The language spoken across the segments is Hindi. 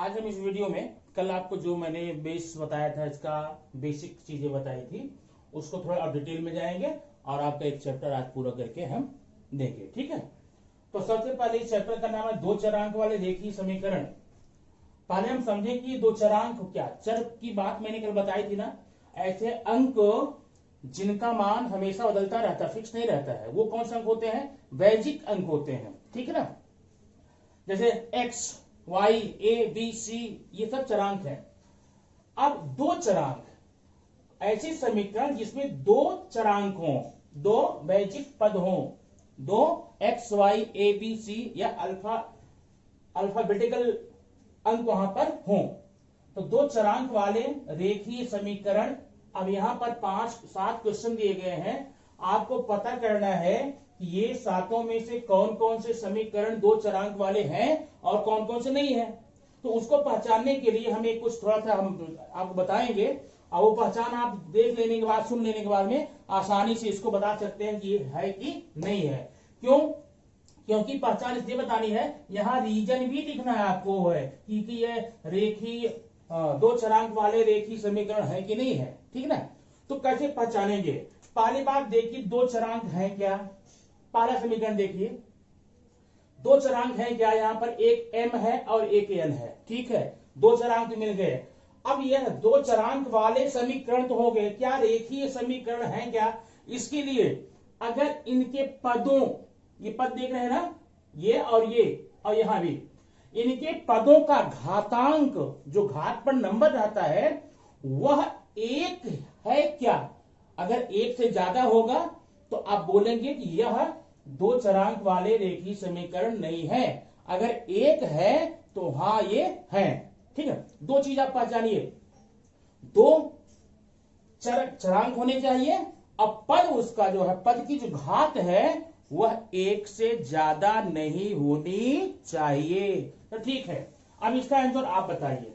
आज हम इस वीडियो में कल आपको जो मैंने बेस बताया था, इसका बेसिक चीजें बताई थी, उसको थोड़ा और डिटेल में जाएंगे और आपका एक चैप्टर आज पूरा करके हम देंगे। ठीक है, तो सबसे पहले इस चैप्टर का नाम है दो चरांक वाले रेखीय समीकरण। पहले हम समझे कि दो चरांक क्या, चर की बात मैंने कल बताई थी ना। ऐसे अंक जिनका मान हमेशा बदलता रहता है, फिक्स नहीं रहता है, वो कौन से अंक होते हैं? वैजिक अंक होते हैं। ठीक है ना, जैसे x y a b c ये सब चरांक हैं। अब दो चरांक, ऐसे समीकरण जिसमें दो चरांक हों, दो वैजिक पद हों, दो x y a b c या अल्फाबेटिकल अंक वहां पर हों, तो दो चरांक वाले रेखीय समीकरण। अब यहां पर 5-7 क्वेश्चन दिए गए हैं, आपको पता करना है कि ये सातों में से कौन कौन से समीकरण दो चरांक वाले हैं और कौन कौन से नहीं है। तो उसको पहचानने के लिए हमें कुछ थोड़ा सा हम आपको बताएंगे, और वो पहचान आप देख लेने के बाद, सुन लेने के बाद में आसानी से इसको बता सकते हैं कि ये है कि नहीं है। क्यों? क्योंकि पहचान इसलिए बतानी है, यहां रीजन भी दिखना है आपको है कि ये रेखीय दो चरांक वाले रेखीय समीकरण है कि नहीं है। ठीक ना, तो कैसे पहचानेंगे? पहली बात देखिए, दो चरांक है क्या। पहला समीकरण देखिए, दो चरांक है क्या। यहां पर एक m है और एक n है। ठीक है, दो चरांक मिल गए। अब यह दो चरांक वाले समीकरण तो हो गए, क्या रेखीय समीकरण है क्या? इसके लिए अगर इनके पदों, ये पद देख रहे हैं ना, ये और यहां भी, इनके पदों का घातांक, जो घात पर नंबर रहता है, वह एक है क्या। अगर एक से ज्यादा होगा तो आप बोलेंगे कि यह दो चरांक वाले रेखीय समीकरण नहीं है। अगर एक है तो हाँ ये है। ठीक है, दो चीज आप पहचानिए, दो चरांक होने चाहिए, अब पद उसका जो है, पद की जो घात है वह एक से ज्यादा नहीं होनी चाहिए। तो ठीक है, अब इसका आंसर आप बताइए।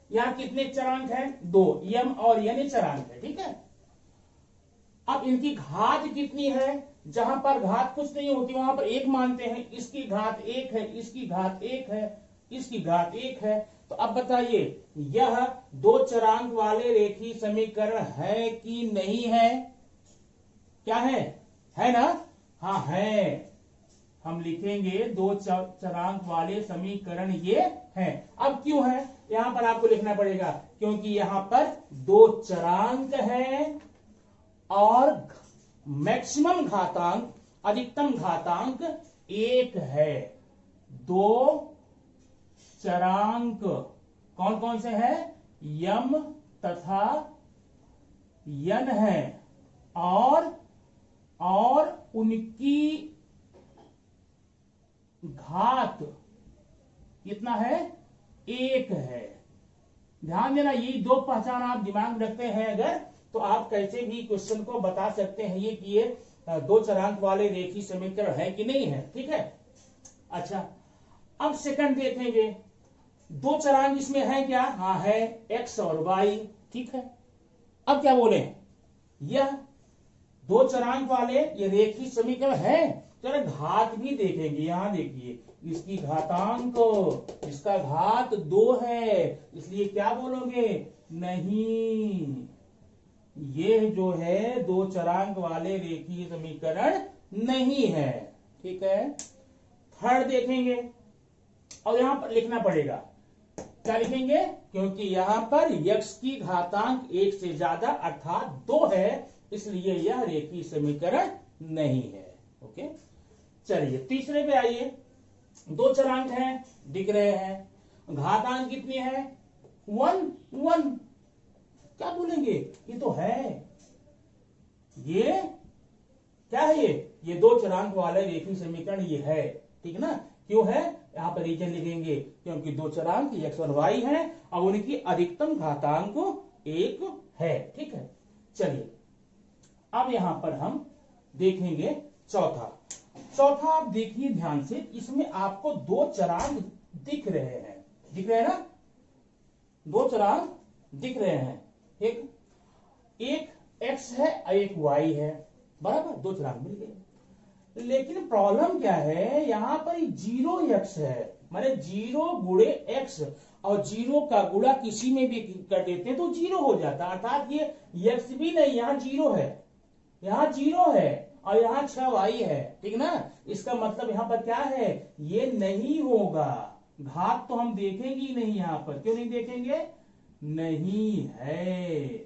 यहां कितने चरांक हैं? दो, यम और यन चरांक है। ठीक है, अब इनकी घात कितनी है? जहां पर घात कुछ नहीं होती वहां पर एक मानते हैं, इसकी घात एक है, इसकी घात एक है, इसकी घात एक है। तो अब बताइए, यह दो चरांक वाले रेखीय समीकरण है कि नहीं है? क्या है ना? हाँ है। हम लिखेंगे दो चरांक वाले समीकरण ये हैं। अब क्यों है? यहां पर आपको लिखना पड़ेगा, क्योंकि यहां पर दो चरांक है और मैक्सिमम घातांक, अधिकतम घातांक एक है। दो चरांक कौन कौन से हैं? यम तथा यन है, और उनकी घात कितना है? एक है। ध्यान देना, ये दो पहचान आप दिमाग में रखते हैं अगर, तो आप कैसे भी क्वेश्चन को बता सकते हैं ये कि ये दो चरांक वाले रेखीय समीकरण है कि नहीं है। ठीक है, अच्छा अब सेकंड देखेंगे, दो चरांक इसमें है क्या? हाँ है, x और y। ठीक है, अब क्या बोले, यह दो चरांक वाले ये रेखीय समीकरण है। चलो घात भी देखेंगे, यहां देखिए, इसकी घातांक, इसका घात दो है, इसलिए क्या बोलोगे? नहीं, ये जो है दो चरांक वाले रेखीय समीकरण नहीं है। ठीक है, थर्ड देखेंगे, और यहां पर लिखना पड़ेगा, क्या लिखेंगे? क्योंकि यहां पर x की घातांक एक से ज्यादा अर्थात दो है, इसलिए यह रेखीय समीकरण नहीं है। ओके, चलिए तीसरे पे आइए। दो चरांक हैं, दिख रहे हैं, घातांक कितनी है? 1। क्या बोलेंगे? ये तो है, ये क्या है? ये दो चरांक वाले रेखीय समीकरण ये है। ठीक ना, क्यों है? यहां पर रीजन लिखेंगे, क्योंकि दो चरांक x और y हैं और उनकी अधिकतम घातांक एक है। ठीक है, चलिए अब यहां पर हम देखेंगे चौथा आप देखिए ध्यान से, इसमें आपको दो चरांक दिख रहे हैं ना, दो चरांक दिख रहे हैं। एक x है और एक y है, बराबर, दो चरांक मिल गए। लेकिन प्रॉब्लम क्या है, यहां पर 0x है, माने 0 गुणे x, और 0 का गुणा किसी में भी कर देते हैं तो 0 हो जाता है, अर्थात ये x भी नहीं, यहाँ 0 है, यहाँ 0 है और यहाँ 6y है, ठीक ना। इसका मतलब यहाँ पर क्या है, ये नहीं होगा, घात तो हम देखेंगे ही नहीं यहाँ पर, क्यों नहीं देखेंगे, नहीं है,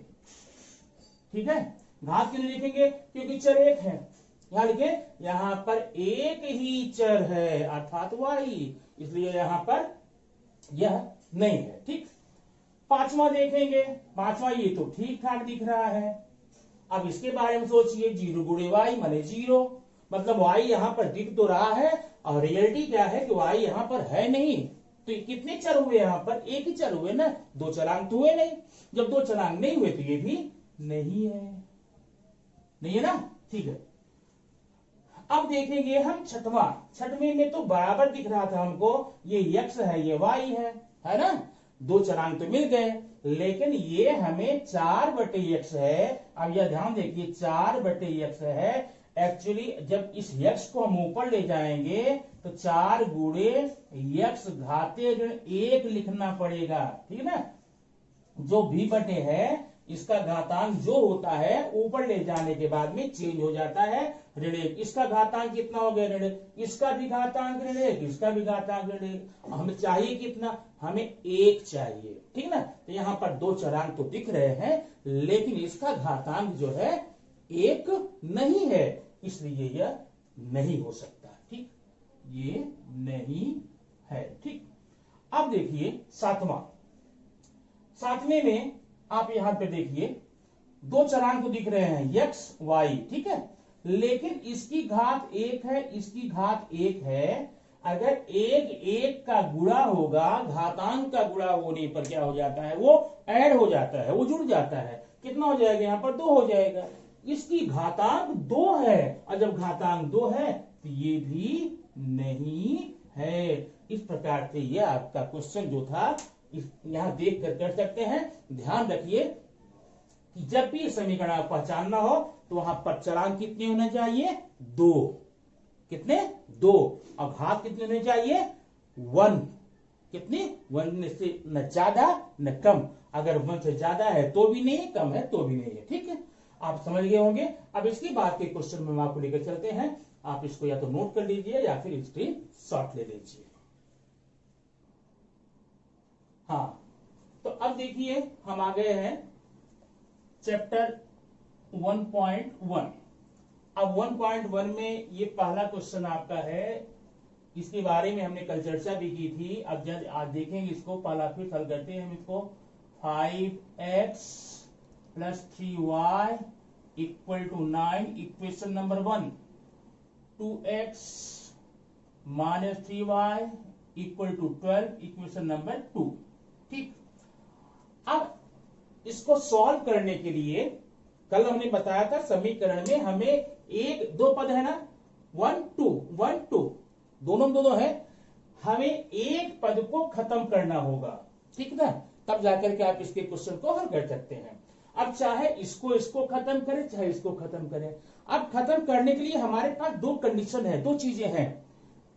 ठीक है। घात क्यों नहीं देखेंगे, क्योंकि चर एक है, यहां लिखे यहां पर एक ही चर है अर्थात y, इसलिए यहां पर यह नहीं है, ठीक। पांचवा देखेंगे, पांचवा ये तो ठीक ठाक दिख रहा है। अब इसके बारे में सोचिए, 0 गुणे y माने 0, मतलब y यहां पर दिख तो रहा है और रियलिटी क्या है कि y यहां पर है नहीं, तो कितने चर हुए, यहां पर एक ही चर हुए ना, दो चरांक तो हुए नहीं, जब दो चरांक नहीं हुए तो ये भी नहीं है, नहीं है ना, ठीक है। अब देखेंगे हम छठवें में तो बराबर दिख रहा था हमको, ये x है ये y है ना, दो चरांक तो मिल गए, लेकिन ये हमें 4/x है। अब यह ध्यान देखिए 4/x है, एक्चुअली जब इस x को हम ऊपर ले जाएंगे तो 4 गुणे x घाते ऋण 1 लिखना पड़ेगा, ठीक है ना। जो b बटे है इसका घातांक जो होता है ऊपर ले जाने के बाद में चेंज हो जाता है ऋण 1, इसका घातांक कितना हो गया ऋण 1, इसका भी घातांक ऋण 1, इसका भी घातांक ऋण 1, हमें चाहिए कितना, हमें 1 चाहिए, ठीक ना। तो यहाँ पर दो चरांक तो दिख रहे हैं, लेकिन इसका घातांक जो है 1 नहीं है, इसलिए यह नहीं हो सकता, ठीक, ये नहीं है, ठीक। अब देखिए सातवें में आप यहां पे देखिए दो चरांक तो दिख रहे हैं x y, ठीक है, लेकिन इसकी घात 1 है, इसकी घात 1 है, अगर एक का गुणा होगा, घातांक का गुणा होने पर क्या हो जाता है, वो ऐड हो जाता है, वो जुड़ जाता है, कितना हो जाएगा, यहां पर 2 हो जाएगा, इसकी घातांक 2 है, और जब घातांक 2 है तो ये भी नहीं है। इस प्रकार से ये आपका क्वेश्चन जो था यहां देख कर सकते हैं। ध्यान रखिए कि जब भी समीकरण आप पहचानना हो तो वहां पर चरांक कितने होने चाहिए, 2, कितने, 2, और घात कितने होने चाहिए, 1, कितनी, 1 से न ज्यादा न कम, अगर 1 से ज्यादा है तो भी नहीं, कम है तो भी नहीं है, ठीक है, आप समझ गए होंगे। अब इसके बाद के क्वेश्चन में हम आपको लेकर चलते हैं, आप इसको या तो नोट कर लीजिए या फिर स्क्रीन शॉट ले लीजिए। हाँ, तो अब देखिए हम आ गए हैं चैप्टर 1.1। अब 1.1 में ये पहला क्वेश्चन आपका है, इसके बारे में हमने कल चर्चा भी की थी। अब जब आज देखेंगे इसको, पहला फिर हल करते हैं हम इसको। 5x + 3y = 9, equation number 1। 2x - 3y = 12, equation number 2, ठीक। अब इसको सॉल्व करने के लिए कल हमने बताया था समीकरण में हमें दो पद है ना, 1 2 दोनों है, हमें एक पद को खत्म करना होगा, ठीक ना, तब जाकर के आप इसके क्वेश्चन को हल कर सकते हैं। अब चाहे इसको खत्म करें, चाहे इसको खत्म करें। अब खत्म करने के लिए हमारे पास दो कंडीशन है, दो चीजें हैं,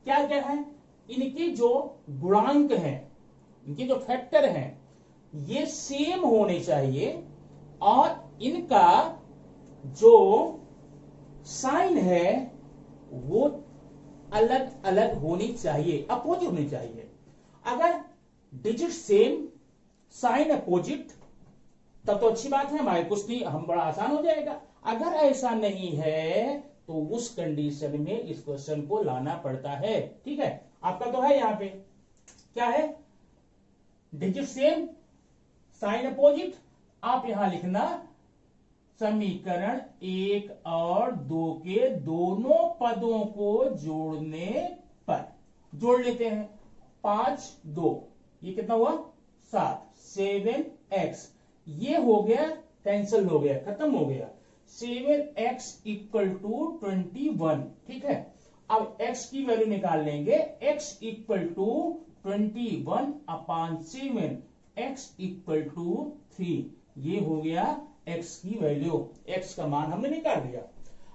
क्या क्या है, इनके जो गुणांक हैं, इनके जो फैक्टर हैं ये सेम होने चाहिए, और इनका जो साइन है वो अलग अलग होनी चाहिए, अपोजिट होनी चाहिए। अगर डिजिट सेम, साइन अपोजिट, तब तो अच्छी बात है, हमारे कुछ नहीं, हम बड़ा आसान हो जाएगा। अगर ऐसा नहीं है तो उस कंडीशन में इस क्वेश्चन को लाना पड़ता है, ठीक है। आपका तो है यहां पे क्या है, डिजिट सेम, साइन अपोजिट। आप यहां लिखना समीकरण 1 और 2 के दोनों पदों को जोड़ने पर, जोड़ लेते हैं, 5 2, ये कितना हुआ 7, 7x, ये हो गया कैंसिल हो गया, खत्म हो गया, 7x = 21, ठीक है। अब x की वैल्यू निकाल लेंगे, x = 21/7, x = 3, ये हो गया x की वैल्यू, x का मान हमने निकाल लिया।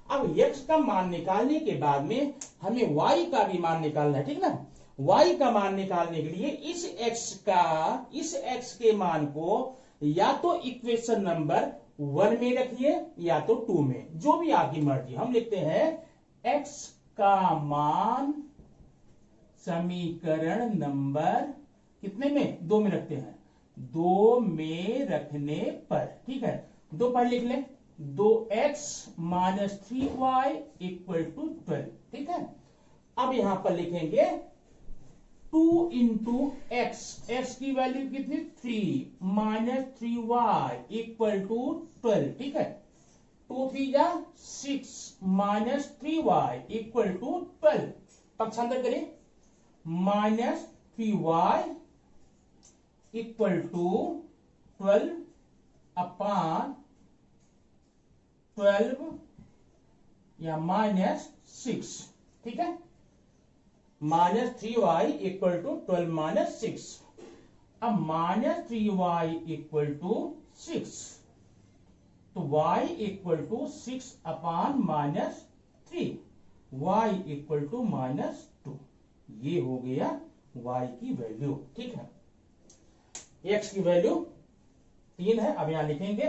अब x का मान निकालने के बाद में हमें y का भी मान निकालना है, ठीक ना। y का मान निकालने के लिए इस x के मान को या तो इक्वेशन नंबर 1 में रखिए या तो 2 में, जो भी आपकी मर्जी। हम लिखते हैं x का मान समीकरण नंबर कितने में, 2 में रखते हैं, 2 में रखने पर, ठीक है। 2 पर लिख लें, 2x minus 3y equal to 12, ठीक है। अब यहां पर लिखेंगे 2 इंटू x की वैल्यू कितनी, 3 माइनस 3y इक्वल टू 12, ठीक है। 2 3 जा 6 माइनस 3y इक्वल टू 12, पक्षांतर करें, minus 3y equal to 12 upon 12 या माइनस 6, ठीक है। Minus 3y equal to 12 minus 6। अब माइनस 3y इक्वल टू 6, तो y equal to 6 upon minus 3, y equal to minus 2। ये हो गया y की वैल्यू, ठीक है। x की वैल्यू 3 है। अब यहां लिखेंगे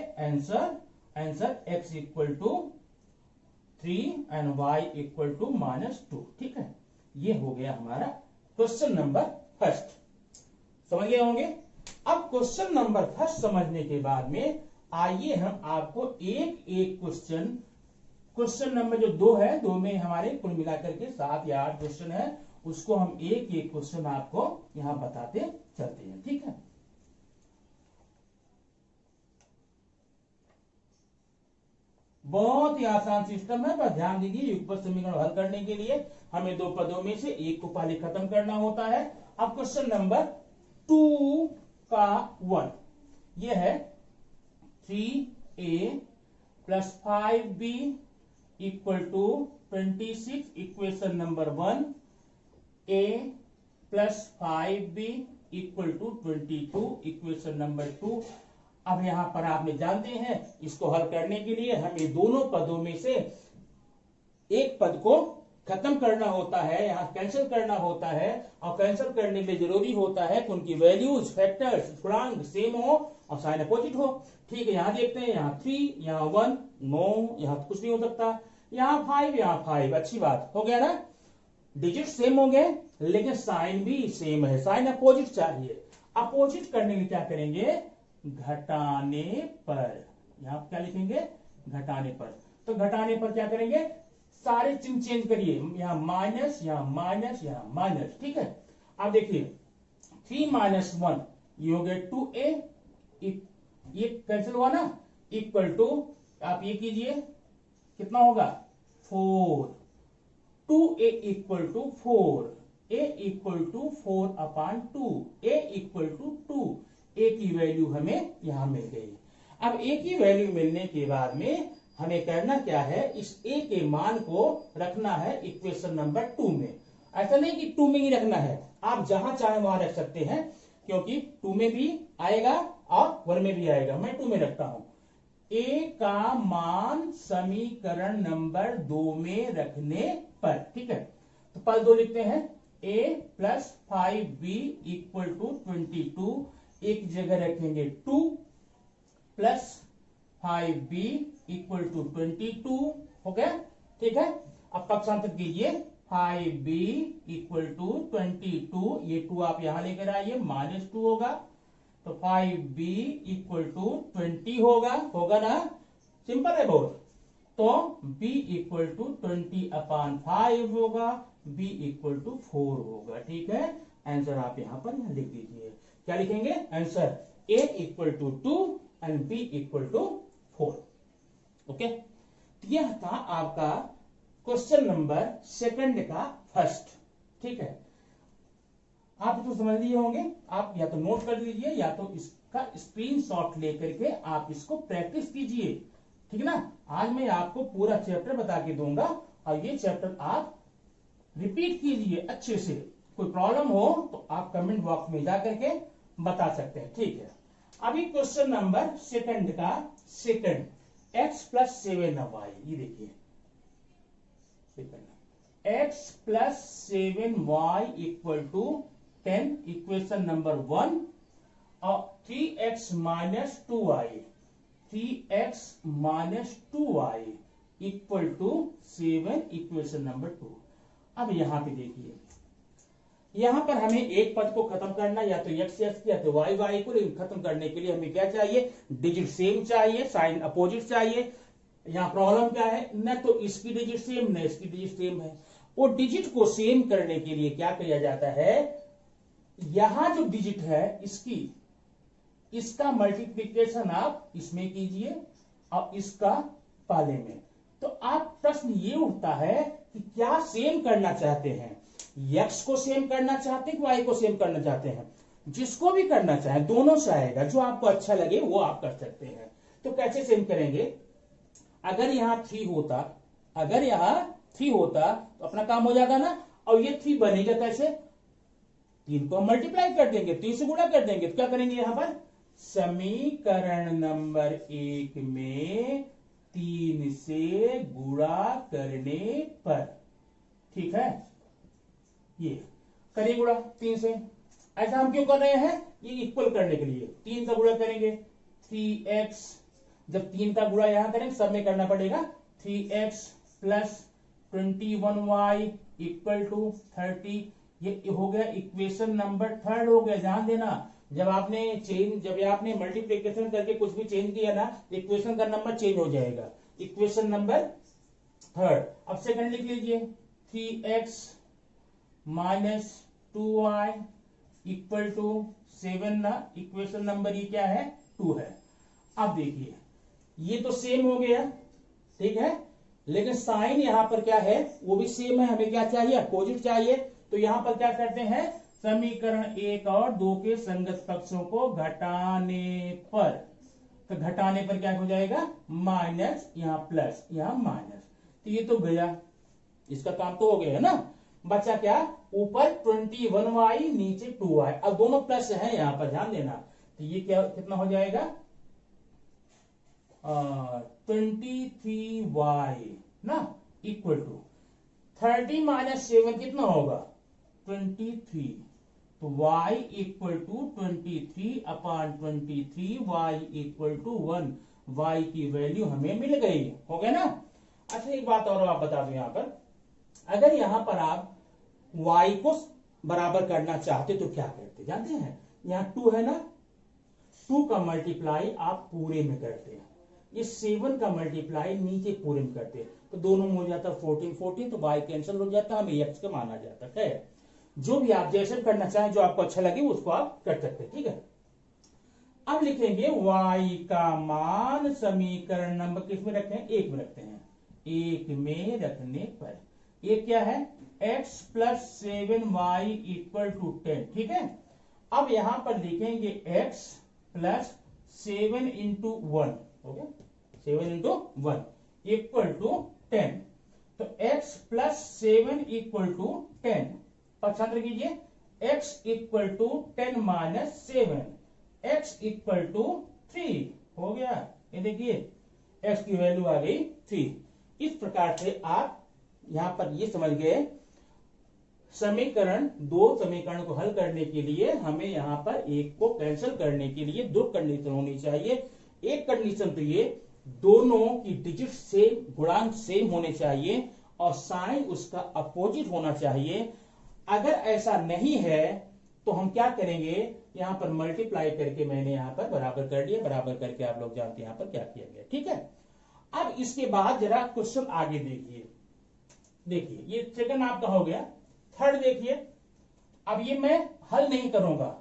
answer x equal to 3 and y equal to minus 2, ठीक है। ये हो गया हमारा क्वेश्चन नंबर फर्स्ट, समझ गए होंगे। अब क्वेश्चन नंबर फर्स्ट समझने के बाद में आइए हम आपको एक एक क्वेश्चन नंबर जो 2 है, 2 में हमारे कुल मिलाकर के 7 या 8 क्वेश्चन है, उसको हम एक एक क्वेश्चन आपको यहां बताते चलते हैं, ठीक है। बहुत ही आसान सिस्टम है, बस ध्यान दीजिए। युगपत समीकरण हल करने के लिए हमें 2 पदों में से एक को पहले खत्म करना होता है। अब क्वेश्चन नंबर 2 का 1, यह है 3a plus 5b equal to 26, equation number 1, a plus 5b equal to 22, equation number 2। अब यहां पर आपने जानते हैं, इसको हल करने के लिए हमें दोनों पदों में से एक पद को खत्म करना होता है, यहां कैंसिल करना होता है। और कैंसिल करने के लिए जरूरी होता है कि उनकी वैल्यूज, फैक्टर्स, गुणांक सेम हो और साइन अपोजिट हो, ठीक है। यहां देखते हैं, यहां 3, यहां 1, नो, यहां कुछ नहीं हो सकता। यहां 5, यहां 5, अच्छी बात हो गया ना। डिजिट सेम हो गए लेकिन साइन भी सेम है, साइन अपोजिट चाहिए। अपोजिट करने के लिए क्या करेंगे, घटाने पर, यहां क्या लिखेंगे, घटाने पर। तो घटाने पर क्या करेंगे, सारे चिन्ह चेंज करिए, यहां माइनस, यहां माइनस, यहां माइनस, ठीक है। अब देखिए 3 माइनस 1 ये हो गया 2a, ये कैंसिल हुआ ना, इक्वल टू, आप ये कीजिए कितना होगा 4, 2a equal to 4, a equal to 4 upon 2, a equal to 2, a की वैल्यू हमें यहां मिल गई। अब a की वैल्यू मिलने के बाद में हमें करना क्या है, इस a के मान को रखना है इक्वेशन नंबर 2 में। ऐसा नहीं कि 2 में ही रखना है, आप जहां चाहे वहां रख सकते हैं, क्योंकि 2 में भी आएगा और 1 में भी आएगा। मैं 2 में रखता हूं। a का मान समीकरण नंबर 2 में रखने पर, ठीक है। तो पल 2 लिखते हैं, a plus 5b equal to 22, एक जगह रखेंगे 2 प्लस 5b इक्वल टू 22, हो गया, ठीक है। अब पक्षांतर कीजिए, 5b इक्वल टू 22, ये 2 आप यहां लेकर आइए, माइनस 2 होगा, तो 5b इक्वल टू 20 होगा ना, सिंपल है बहुत। तो b इक्वल टू 20 अपॉन 5 होगा, b इक्वल टू 4 होगा, ठीक है। आंसर आप यहां पर लिख दीजिए, क्या लिखेंगे, answer a equal to 2 and b equal to 4, okay. यह था आपका क्वेश्चन नंबर सेकंड का फर्स्ट, ठीक है। आप तो समझ लिए होंगे, आप या तो नोट कर लीजिए या तो इसका स्क्रीनशॉट लेकर के आप इसको प्रैक्टिस कीजिए, ठीक है ना। आज मैं आपको पूरा चैप्टर बता के दूंगा और ये चैप्टर आप रिपीट कीजिए अच्छे से। कोई प्रॉब्लम हो तो आप कमेंट बॉक्स में जाकर के बता सकते हैं, ठीक है। अभी क्वेश्चन नंबर सेकंड का सेकंड, x प्लस 7y, ये देखिए x plus 7y equal to 10 equation number 1 और 3x minus 2y equal to 7 equation number 2। अब यहां पे देखिए, यहां पर हमें एक पद को खत्म करना, या तो x या तो y को, लेकिन खत्म करने के लिए हमें क्या चाहिए, डिजिट सेम चाहिए, साइन अपोजिट चाहिए। यहां प्रॉब्लम क्या है, न तो इसकी डिजिट सेम न इसकी डिजिट सेम है। वो डिजिट को सेम करने के लिए क्या किया जाता है, यहां जो डिजिट है इसका मल्टीप्लीकेशन आप इसमें कीजिए और इसका पहले में। तो आप प्रश्न ये उठता है कि क्या सेम करना चाहते हैं, x को सेम करना चाहते हैं कि y को सेम करना चाहते हैं। जिसको भी करना चाहे दोनों से आएगा, जो आपको अच्छा लगे वो आप कर सकते हैं। तो कैसे सेम करेंगे, अगर यहां 3 होता तो अपना काम हो जाता ना। और ये 3 बनेगा कैसे, 3 को मल्टीप्लाई कर देंगे, 3 से गुणा कर देंगे। तो क्या करेंगे, यहां पर समीकरण नंबर 1 में 3 से गुणा करने पर, ठीक है, ये करिए गुणा 3 से। ऐसा हम क्यों कर रहे हैं, ये इक्वल करने के लिए। 3 का गुणा करेंगे 3x, जब 3 का गुणा यहां करेंगे सब में करना पड़ेगा, 3x plus 21y equal to 30। ये हो गया इक्वेशन नंबर 3 हो गया। ध्यान देना, जब आपने मल्टीप्लिकेशन करके कुछ भी चेंज किया ना, इक्वेशन का नंबर चेंज हो जाएगा। Equation number 3। अब सेकंड लिख लीजिए, 3x minus 2y equal to 7 ना, इक्वेशन नंबर ये क्या है, 2 है। अब देखिए ये तो सेम हो गया, ठीक है, लेकिन साइन यहां पर क्या है, वो भी सेम है। हमें क्या चाहिए, अपोजिट चाहिए। तो यहां पर क्या करते हैं, समीकरण 1 और 2 के संगत पक्षों को घटाने पर, तो घटाने पर क्या हो जाएगा, माइनस, यहां प्लस यहां माइनस। तो ये तो गया, इसका काम तो हो गया है ना। बचा क्या, ऊपर 21y नीचे 2y। अब दोनों प्लस है यहां पर, ध्यान देना। तो ये क्या कितना हो जाएगा, 23y ना इक्वल टू 30 माइनस 7 कितना होगा, 23। तो y equal to 23 upon 23, y equal to 1। y की वैल्यू हमें मिल गई, हो गया ना। अच्छा एक बात और आप बता दो, यहां पर अगर यहां पर आप y को बराबर करना चाहते तो क्या करते, जानते हैं, यहां 2 है ना, 2 का मल्टीप्लाई आप पूरे में करते हैं, ये 7 का मल्टीप्लाई नीचे पूरे में करते हैं। तो दोनों में हो जाता 14, तो y कैंसिल हो जाता, हमें x का माना जाता है। जो भी आप जैसे करना चाहें, जो आपको अच्छा लगे उसको आप कर सकते हैं, ठीक है। अब लिखेंगे y का मान समीकरण नंबर किस में रखते हैं, 1 में रखते हैं। 1 में रखने पर ये क्या है, x plus 7y equal to 10, ठीक है। अब यहां पर लिखेंगे x प्लस 7 इंटू 1, हो गया 7 इंटू 1 इक्वल टू 10। तो x प्लस 7 इक्वल टू 10, पक्षांतर कीजिए, x equal to 10 minus 7, x equal to 3 हो गया। ये देखिए x की वैल्यू आ गई 3। इस प्रकार से आप यहां पर ये समझ गए, समीकरण 2 समीकरण को हल करने के लिए हमें यहां पर एक को कैंसिल करने के लिए 2 कंडीशन होनी चाहिए। एक कंडीशन तो ये, दोनों की डिजिट सेम, गुणांक सेम होने चाहिए और साइन उसका अपोजिट होना चाहिए। अगर ऐसा नहीं है तो हम क्या करेंगे, यहां पर मल्टीप्लाई करके मैंने यहां पर बराबर कर दिया, बराबर करके आप लोग जानते हैं यहां पर क्या किया गया, ठीक है। अब इसके बाद जरा क्वेश्चन आगे देखिए, ये सेकंड आपका हो गया। थर्ड देखिए, अब ये मैं हल नहीं करूंगा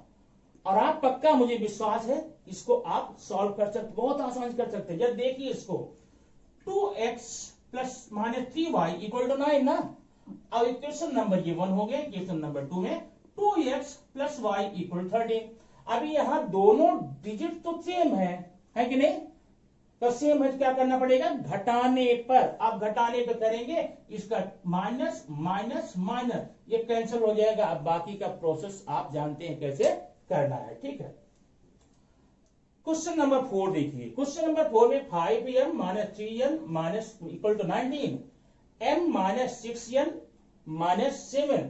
और आप पक्का, मुझे विश्वास है इसको आप सॉल्व कर सकते, बहुत आसान कर सकते हैं। जब देखिए इसको 2x plus minus 3y equal to 9 ना। अब इक्वेशन नंबर ये 1 हो गया, इक्वेशन नंबर 2 में 2x प्लस y इक्वल 13। अभी यहां दोनों डिजिट तो सेम है कि नहीं, तो सेम है, क्या करना पड़ेगा, घटाने पर। आप घटाने पर करेंगे, इसका माइनस माइनस माइनस ये कैंसिल हो जाएगा। अब बाकी का प्रोसेस आप जानते हैं कैसे करना है, ठीक है। क्वेश्चन नंबर 4 देखिए, क्वेश्चन नंबर 4 में 5m minus 3n minus equal to 19 m minus 6n minus 7।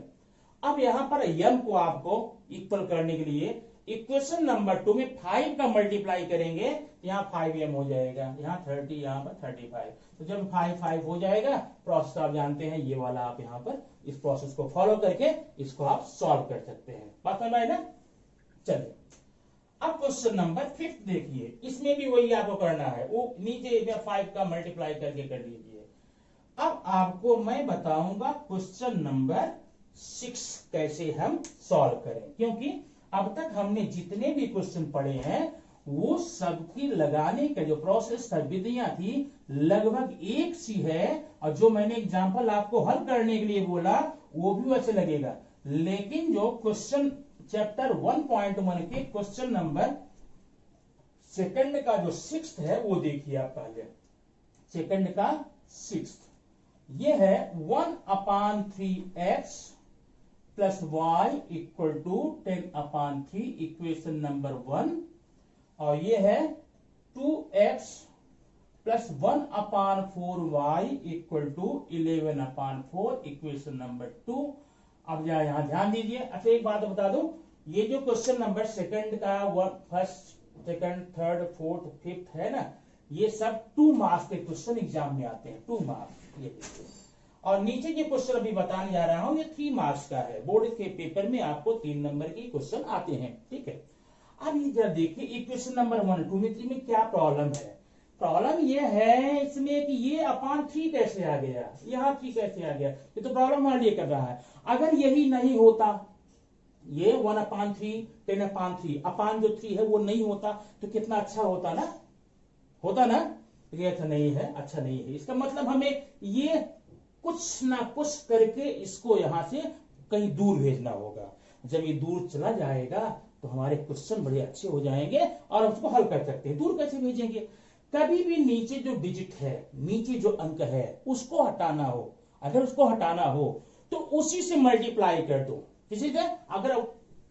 अब यहां पर m को आपको इक्वल करने के लिए इक्वेशन नंबर 2 में 5 का मल्टीप्लाई करेंगे, यहाँ 5m हो जाएगा, यहाँ 30, यहाँ पर 35। तो जब 5 हो जाएगा, प्रोसेस आप जानते हैं ये वाला, आप यहाँ पर इस प्रोसेस को फॉलो करके इसको आप सॉल्व कर सकते हैं। बात समझ में आई ना? चलिए अब क्वेश्चन नंबर 5 देखिए, इसमें भी वही आपको करना है, वो नीचे 5 का मल्टीप्लाई करके कर लीजिए। अब आपको मैं बताऊंगा क्वेश्चन नंबर 6 कैसे हम सॉल्व करें, क्योंकि अब तक हमने जितने भी क्वेश्चन पढ़े हैं वो सबकी लगाने का जो प्रोसेस था, विधियां थी, लगभग एक सी है। और जो मैंने एग्जांपल आपको हल करने के लिए बोला वो भी वैसे लगेगा, लेकिन जो क्वेश्चन चैप्टर 1.1 के क्वेश्चन नंबर सेकंड का जो 6th है वो देखिए आप पहले। सेकंड का 6th ये है 1/3x plus y equal to 10/3, equation number 1। और ये है 2x plus 1/4y equal to 11/4, equation number 2। अब यहां ध्यान दीजिए। अच्छा एक बात बता दूं, ये जो क्वेश्चन नंबर सेकंड का first, second, third, fourth, fifth है ना, ये सब 2 मार्क्स के क्वेश्चन एग्जाम में आते हैं, 2 मार्क्स। ये और नीचे जो क्वेश्चन अभी बताने जा रहा हूं ये 3 मार्क्स का है, बोर्ड के पेपर में आपको 3 नंबर के क्वेश्चन आते हैं, ठीक है। अब ये जरा देखिए इक्वेशन नंबर 1, 2 में 3 में क्या प्रॉब्लम है। प्रॉब्लम ये है इसमें कि ये अपान 3 कैसे आ गया, यहाँ 3 कैसे आ गया, ये तो प्रॉब्लम हमारे लिए कर रहा है। अगर यही नहीं होता, ये 1/3, 10/3, अपान जो 3 है वो नहीं होता तो कितना अच्छा होता ना, होता ना। ये अच्छा नहीं है, अच्छा नहीं है, इसका मतलब हमें ये कुछ ना कुछ करके इसको यहां से कहीं दूर भेजना होगा। जब ये दूर चला जाएगा तो हमारे क्वेश्चन बड़े अच्छे हो जाएंगे और उसको हल कर सकते हैं। दूर कैसे भेजेंगे, कभी भी नीचे जो डिजिट है, नीचे जो अंक है उसको हटाना हो, अगर उसको हटाना हो तो उसी से मल्टीप्लाई कर दो। किसी से अगर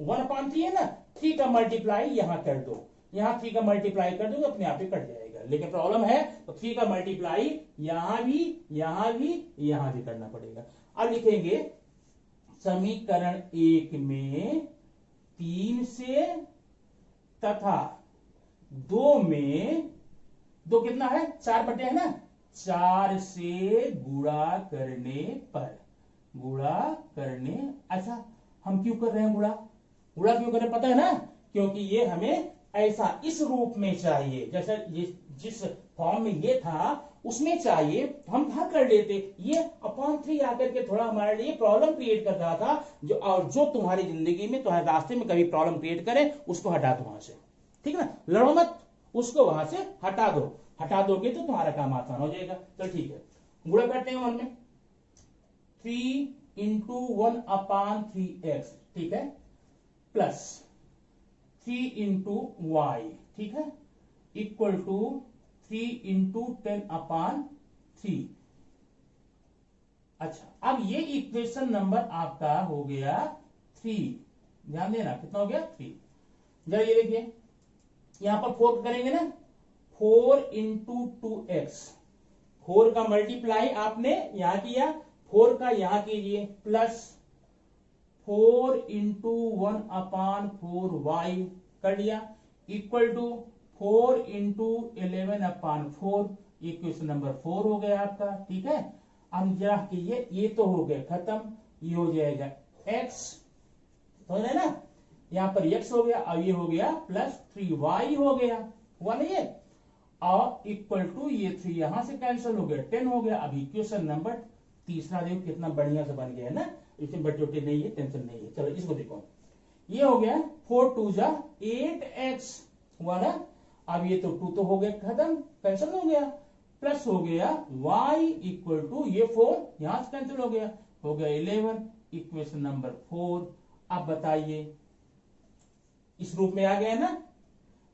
1/3 है ना, 3 का मल्टीप्लाई यहां कर दो, यहां 3 का मल्टीप्लाई कर दो, अपने आप ही कट जाएगा। लेकिन प्रॉब्लम है तो 3 का मल्टीप्लाई यहां भी, यहां भी, यहां भी करना पड़ेगा। अब लिखेंगे समीकरण 1 में 3 से तथा 2 में, 2 कितना है, 4 बटे है ना, 4 से गुणा करने पर, गुणा करने। अच्छा हम क्यों कर रहे हैं गुणा, गुणा क्यों कर रहे हैं पता है ना, क्योंकि ये हमें ऐसा इस रूप में चाहिए, जैसे जिस फॉर्म में ये था उसमें चाहिए, हम भाग कर लेते। ये अपॉन 3 आकर के थोड़ा हमारे लिए प्रॉब्लम क्रिएट कर रहा था, जो और जो तुम्हारी जिंदगी में, तुम्हारे रास्ते में कभी प्रॉब्लम क्रिएट करे उसको हटा दो वहां से, ठीक है ना, लड़ो मत, उसको वहां से हटा दो। हटा दोगे तो तुम्हारा काम आसान हो जाएगा। चल ठीक है, गुणा करते हैं 1 में, 3 इंटू 1/3x, ठीक है, प्लस 3 इंटू वाई, ठीक है, इक्वल टू 3 इंटू 10/3। अच्छा अब ये इक्वेशन नंबर आपका हो गया 3, ध्यान देना कितना हो गया 3। जरा ये देखिए यहां पर 4 करेंगे ना, 4 इंटू 2x, 4 का मल्टीप्लाई आपने यहां किया, 4 का यहां कीजिए, प्लस 4 इंटू 1/4y कर लिया, equal to 4 into 11/4, equation number 4 हो गया आपका, ठीक है। अब जरा कीजिए, ये तो हो गया खत्म, ये हो जाएगा x, समझ रहे ना, यहां पर x हो गया, अब ये हो गया प्लस 3y हो गया, हुआ ना ये, और इक्वल टू ये 3 यहां से कैंसिल हो गया, 10 हो गया। अब इक्वेशन नंबर तीसरा देखो कितना बढ़िया से बन गया है ना, इसमें बटोटे नहीं है, टेंशन नहीं है। चलो इसको देखो, ये हो गया 4 2 जा 8x हुआ ना, अब ये तो 2 तो हो गया खत्म, कैंसिल हो गया, प्लस हो गया y इक्वल टू ये 4 यहां से कैंसिल हो गया 11, इक्वेशन नंबर 4। अब बताइए इस रूप में आ गया ना,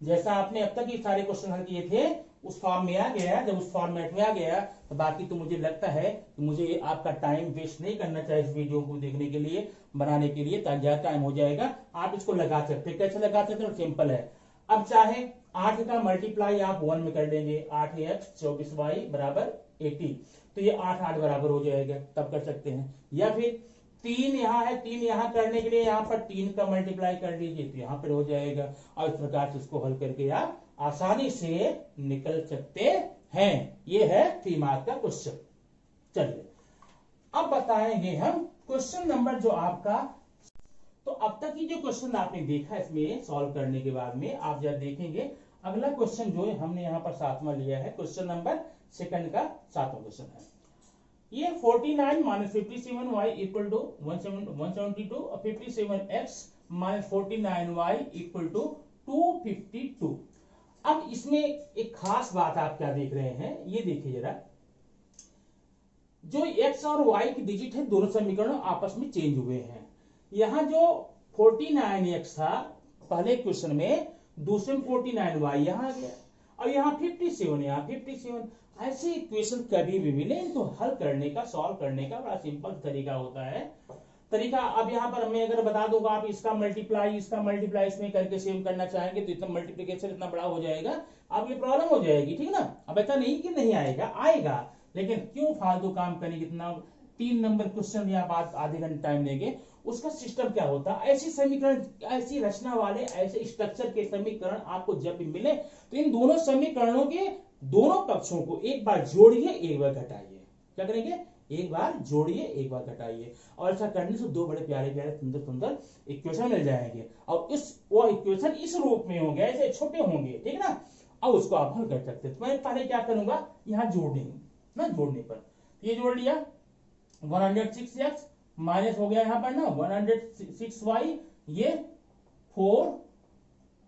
जैसा आपने अब तक ये सारे क्वेश्चन हल किए थे उस फॉर्म में आ गया। जब उस फॉर्मेट में आ गया तो बाकी तो मुझे लगता है कि मुझे आपका टाइम वेस्ट नहीं करना चाहिए इस वीडियो को देखने के लिए, बनाने के लिए, ताकि ज्यादा टाइम हो जाएगा। आप इसको लगा सकते हैं, कैसे लगा सकते हैं, सिंपल है। अब चाहे 8 का मल्टीप्लाई आप 1 में कर लेंगे, 8x 24y बराबर 80, तो ये 8 8 बराबर हो जाएगा, तब कर सकते हैं। या फिर 3 यहाँ है, 3 यहाँ करने के लिए यहाँ पर 3 का मल्टीप्लाई कर लीजिए तो यहाँ पर हो जाएगा, और इस प्रकार से उसको हल करके आप आसानी से निकल सकते हैं। ये है 3 मार्क का क्वेश्चन। चलिए अब बताएंगे हम क्वेश्चन नंबर जो आपका, तो अब तक की जो क्वेश्चन आपने देखा इसमें सॉल्व करने के बाद में आप जब देखेंगे अगला क्वेश्चन जो है हमने यहाँ पर 7वां लिया है, क्वेश्चन नंबर सेकंड का 7वां क्वेश्चन है। ये 49 माइनस 57y इक्वल टू 172 और 57x minus 49y equal to 252। अब इसमें एक खास बात आप क्या देख रहे हैं, ये देखिए जरा, जो x और y की डिजिट है दोनों समीकरण आपस में चेंज हुए हैं। यहां जो 49x था पहले क्वेश्चन में, दूसरे में 49y यहां आ गया, और यहाँ 57 यहाँ 57। ऐसे इक्वेशन कभी भी मिले तो हल करने का, सॉल्व करने का बड़ा सिंपल तरीका होता है। तरीका अब यहाँ पर मैं अगर बता दूंगा, आप इसका मल्टीप्लाई इसमें करके सेव करना चाहेंगे तो इतना मल्टीप्लिकेशन इतना बड़ा हो जाएगा, आप ये प्रॉब्लम हो जाएगी, ठीक ना। अब ऐसा नहीं कि नहीं आएगा, आएगा, लेकिन क्यों फालतू काम करेंगे, इतना 3 नंबर क्वेश्चन या बाद आधे घंटे टाइम देंगे। उसका सिस्टम क्या होता है, ऐसी समीकरण, ऐसी रचना वाले, ऐसे स्ट्रक्चर के समीकरण आपको जब भी मिले तो इन दोनों समीकरणों के दोनों पक्षों को एक बार जोड़िए, एक बार घटाइए। क्या करेंगे, एक बार जोड़िए, एक बार घटाइए, और ऐसा करने से दो बड़े प्यारे प्यारे सुंदर सुंदर इक्वेशन मिल जाएंगे। और वो इक्वेशन इस रूप में होंगे, ऐसे छोटे होंगे, ठीक ना। अब उसको आप हल कर सकते हैं। तो मैं पहले क्या करूंगा, यहाँ जोड़ने ना, जोड़ने पर ये जोड़ लिया, 106x माइनस हो गया यहाँ पर ना 106y, ये 4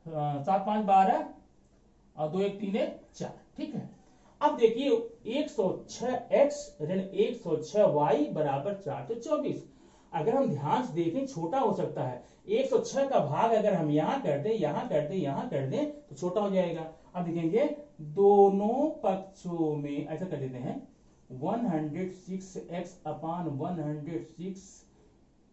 7 5 12 और 2 1 3 1 4, ठीक है। अब देखिए 106x ऋण 106y बराबर 424। अगर हम ध्यान से देखें छोटा हो सकता है, 106 का भाग अगर हम यहाँ कर दें, यहाँ कर दें, यहाँ कर दें तो छोटा हो जाएगा। अब देखेंगे दोनों पक्षों में ऐसा कर देते हैं, 106x upon 106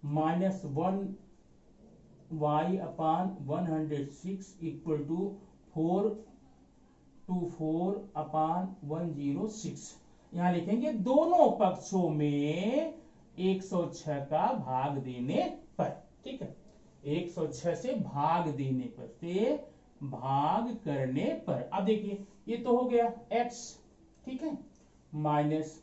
minus 1y upon 106 equal to 424 upon 106। यहां लिखेंगे दोनों पक्षों में 106 का भाग देने पर, ठीक है, 106 से भाग देने पर, से भाग करने पर। अब देखिए ये तो हो गया x, ठीक है, माइनस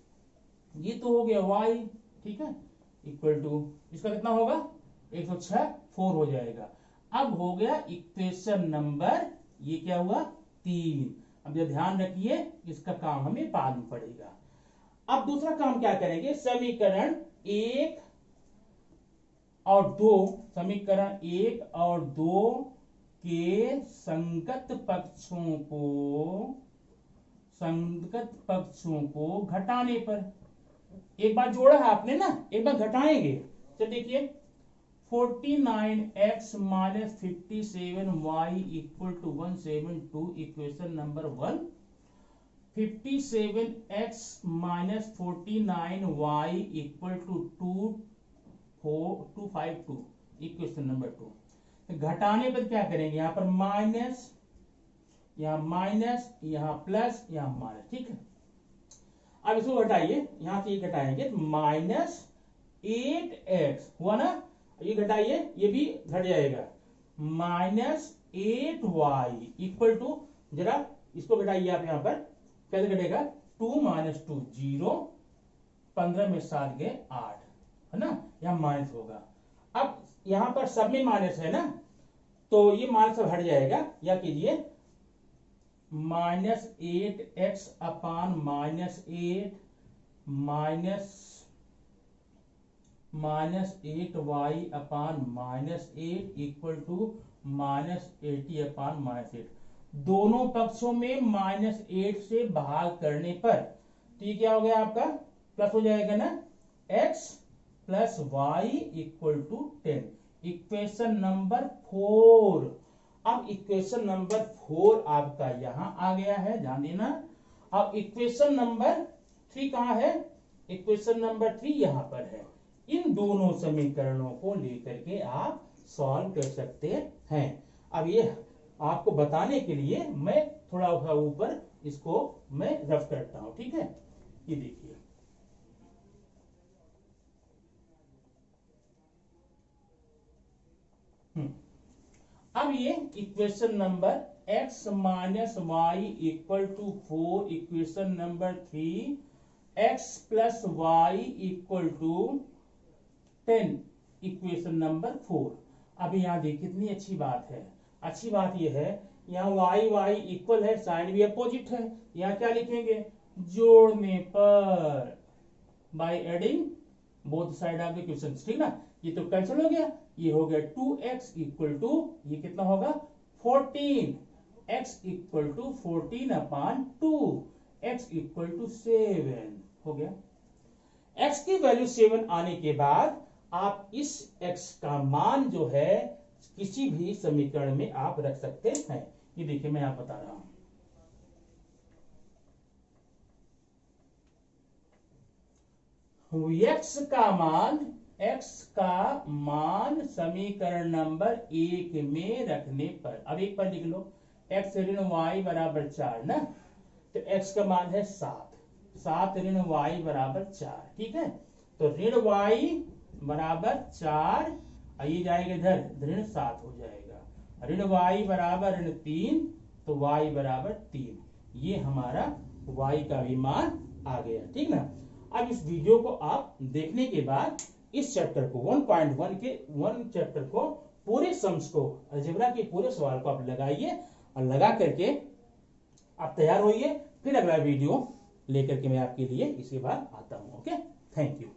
ये तो हो गया y, ठीक है, इक्वल टू इसका कितना होगा 106 4 हो जाएगा। अब हो गया इक्वेशन नंबर, ये क्या हुआ 3। अब ये ध्यान रखिए, इसका काम हमें बाद में पड़ेगा। अब दूसरा काम क्या करेंगे, समीकरण 1 और 2, समीकरण 1 और 2 के संगत पक्षों को घटाने पर, एक बार जोड़ा है आपने ना, एक बार घटाएंगे। तो देखिए 49x minus 57y equal to 172, equation number 1। 57x minus 49y equal to 252, equation number 2। घटाने पर क्या करेंगे, यहां पर माइनस, यहां माइनस, यहां प्लस, यहां माइनस, ठीक है। अब इसको घटाइए, यहां से ये घटाएंगे, माइनस 8x हुआ ना, ये घटाइए, ये भी घट जाएगा, माइनस 8y इक्वल टू, जरा इसको घटाइए आप, यहां पर कैसे घटेगा, 2 माइनस 2 0, 15 में 7 गए 8, है ना, यहां माइनस होगा। अब यहां पर सब में माइनस है ना, तो ये माइनस सब हट जाएगा। या कीजिए minus 8x upon minus 8 minus 8y upon minus 8 equal to minus 80 upon minus 8। दोनों पक्षों में माइनस 8 से भाग करने पर, तो ये क्या हो गया आपका, प्लस हो जाएगा ना, x plus y equal to 10, equation number 4। अब इक्वेशन नंबर 4 आपका यहां आ गया है, ध्यान देना। अब इक्वेशन नंबर 3 कहां है, इक्वेशन नंबर 3 यहां पर है। इन दोनों समीकरणों को लेकर के आप सॉल्व कर सकते हैं। अब ये आपको बताने के लिए मैं थोड़ा ऊपर इसको मैं रफ करता हूं, ठीक है। ये देखिए अब ये equation number x minus y equal to 4, equation number 3 x plus y equal to 10, equation number 4। अब यहाँ देखिए कितनी अच्छी बात है। अच्छी बात यह है यहाँ y y इक्वल है, साइन भी अपोजिट है। यहाँ क्या लिखेंगे, जोड़ने पर, by adding both side of the equation, ठीक ना। ये तो कैंसिल हो गया, ये हो गया 2x इक्वल टू, ये कितना होगा 14, x equal to 14 upon 2, x equal to 7 हो गया। x की वैल्यू 7 आने के बाद आप इस x का मान जो है किसी भी समीकरण में आप रख सकते हैं। ये देखिए मैं आप बता रहा हूं, x का मान समीकरण नंबर 1 में रखने पर, अब एक पर लिख लो, x ऋण y बराबर 4 ना, तो x का मान है 7 ऋण y बराबर 4, ठीक है। तो ऋण y बराबर 4, ये जाएगा इधर ऋण 7 हो जाएगा, ऋण y बराबर ऋण 3, तो y बराबर 3, ये हमारा y का भी मान आ गया, ठीक ना। अब इस वीडियो को आप देखने के बाद इस चैप्टर को 1.1 के 1 चैप्टर को पूरे सम्स को, अलजेब्रा के पूरे सवाल को आप लगाइए और लगा करके आप तैयार होइए। फिर अगला वीडियो लेकर के मैं आपके लिए इसके बाद आता हूं। Okay, thank you.